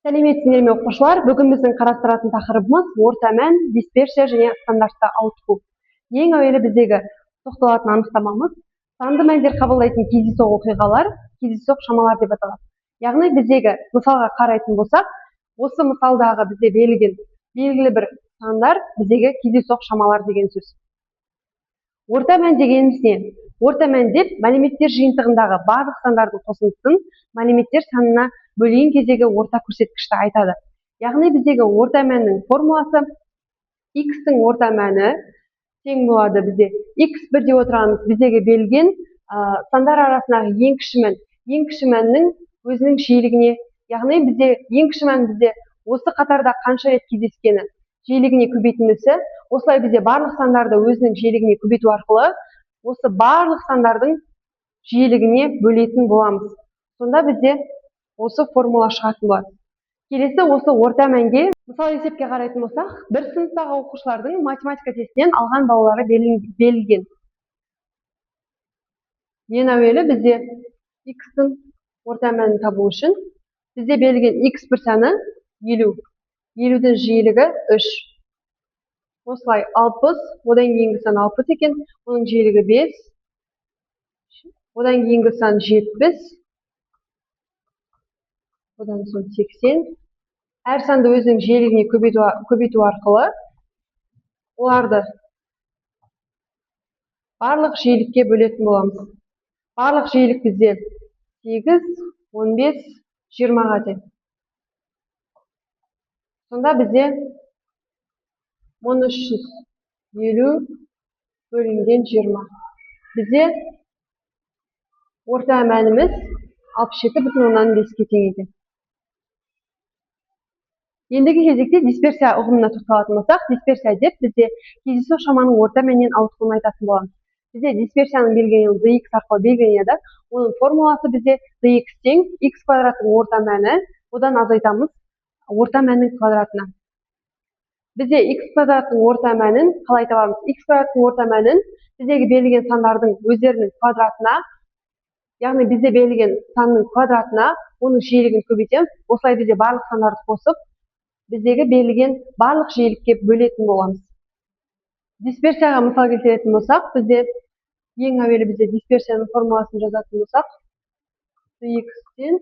Сәлеметсіздер ме оқушылар? Бүгін біздің қарастыратын тақырыбымыз орта мән, дисперсия және стандартты ауытқу. Ең әуелі біздегі тоқталатын анықтамамыз санды мәндер қабылдайтын кездейсоқ оқиғалар, кездейсоқ шамалар деп аталады. Яғни біздегі мысалға қарайтын болсақ, осы мысалдағы бізде берілген белгілі бір сандар біздегі кездейсоқ шамалар деген сөз. Орта мән дегеніміз не? Орта мән деп мәліметтер жиынтығындағы барлық сандардың қосындысын мәліметтер санына бөлген кездегі орта көрсеткішті айтады. Яғни біздегі орта мәннің формуласы x-тің орта мәні тең болады бізде x1 деп отырғанымыз біздегі берілген сандар арасындағы ең кіші мәннің өзінің жиілігіне, яғни бізде ең кіші мән бізде осы қатарда қанша рет кездескені жиілігіне көбейтіндісі, осылай бізде барлық сандарды өзінің жиілігіне көбейту арқылы осы барлық сандардың жиілігіне бөлетін боламыз. Сонда бізде осы формула шығатын болады. Келесі осы орта мәнге мысал есепке қарайтын болсақ, бір сыныптағы оқушылардың математика тестінен алған балалары берілген. Ең әуелі бізде x-тің орта мәнін табу үшін бізде берілген x1 саны 50. 50-дің жиілігі 3. Осылай 60, одан кейінгі сан 60 екен, оның жиілігі 5. Одан кейінгі сан 70. Одан соң 80. Әр санды өзінің жиілігіне көбейту арқылы оларды барлық жиілікке бөлетін боламыз. Барлық жиілік бізде 8, 15, 20-ға тең. Сонда бізде 1350 бөлінген 20. Бізде орта мәніміз 67,5-ке тең екен. Ендігі кезекте дисперсия ұғымына тоқталатын болсақ, дисперсия деп бізде кездейсоқ шаманың орта мәннен ауытқуын айтатын боламыз. Бізде дисперсияның белгіленуі dx арқылы белгіленеді. Оның формуласы бізде dx тең x квадраттың орта мәні, одан азайтамыз орта мәннің квадратына. Бізде x квадраттың орта мәнін қалай табамыз? X квадраттың орта мәнін біздегі берілген сандардың өздерінің квадратына, яғни бізде берілген санның квадратына оның жиілігін көбейтеміз. Осылай бізде барлық сандарды қосып, біздегі берілген барлық жиілікке бөлетін боламыз. Дисперсияға мысал келтіретін болсақ, бізде ең әуелі бізде дисперсияның формуласын жазатын болсақ, dx-тен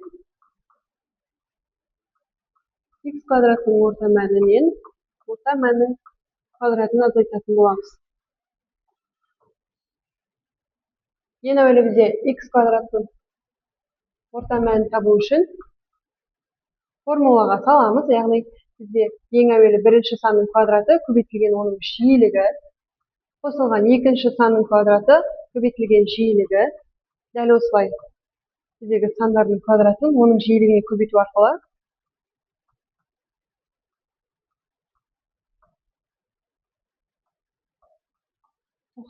x квадраттың орта мәнінен орта мәннің квадратын азайтатын боламыз. Ең әуелі бізде x квадраттың орта мәнін табу үшін формулаға саламыз, яғни бізде ең әуелі бірінші санның квадраты көбейтілген оның жиілігі, қосылған екінші санның квадраты көбейтілген жиілігі, дәл осылай біздегі сандардың квадратын оның жиілігіне көбейту арқылы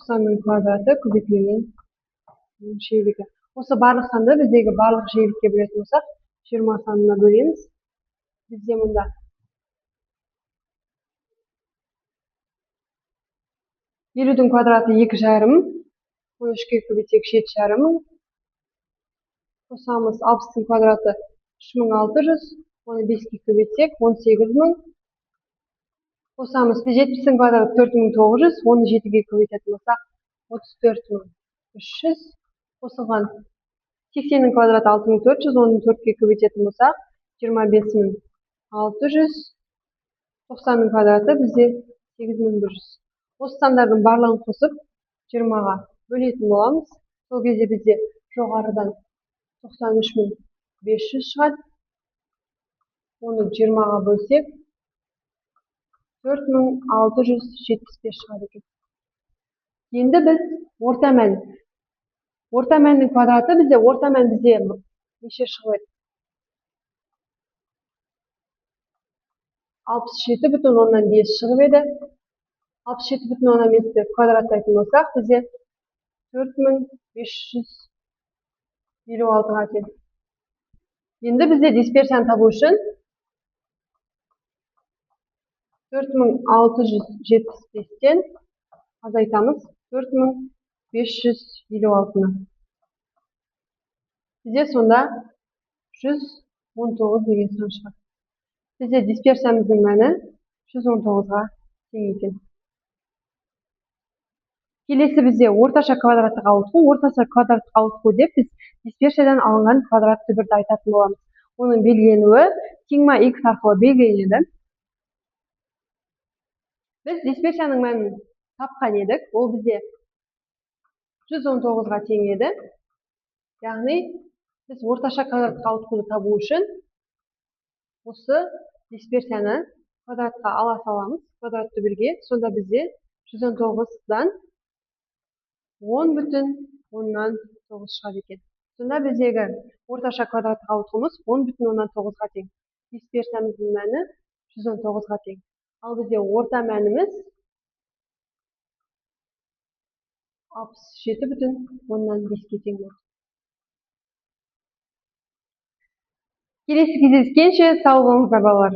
санның квадраты көбейтілген жиілігі. Осы барлық санды біздегі барлық жиілікке бөлетін болсақ, 20 санына бөлеміз. Бізде мұнда 50-дің квадраты 2,5, 13-ке көбейтсек 7,5. Қосамыз 60-ның квадраты 3600, оны 5-ке көбейтсек 18.000. Қосамыз 70-дің квадраты 4900, оны 7-ге көбейтетін болсақ 34.300. Қосылған 80-ның квадраты 6400, оны 4-ке көбейтетін болсақ 25.600. 90-ның квадраты бізде 8100. Осы сандардың барлығын қосып 20-ға бөлетін боламыз. Сол кезде бізде жоғарыдан 93.500 шығады. Оны 20-ға бөлсек 4675 шығады екен. Енді біз орта мәннің квадраты бізде неше шығып еді? 67,5 шығып еді. 67,5-ті квадраттайтын болсақ, бізде 4556-ға тең. Енді бізде дисперсияны табу үшін 4675-тен азайтамыз 4556-ны. Бізде сонда 119 деген сан шығады. Бізде дисперсиямыздың мәні 119-ға тең екен. Келесі бізде орташа квадраттық ауытқу. Орташа квадраттық ауытқу деп біз дисперсиядан алынған квадрат түбірді айтатын боламыз. Оның белгіленуі сигма x арқылы белгіленеді. Біз дисперсияның мәнін тапқан едік. Ол бізде 119-ға тең еді. Яғни біз орташа квадраттық ауытқуды табу үшін осы дисперсияны квадратқа ала саламыз, квадрат түбірге. Сонда бізде 119-дан 10,9 шығады екен. Сонда біздегі орташа квадраттық ауытқуымыз 10,9-ға тең. Дисперсиямыздың мәні 119-ға тең. Ал бізде орта мәніміз 67,5-ге тең болды. Келесі кездескенше сау болыңыздар балалар.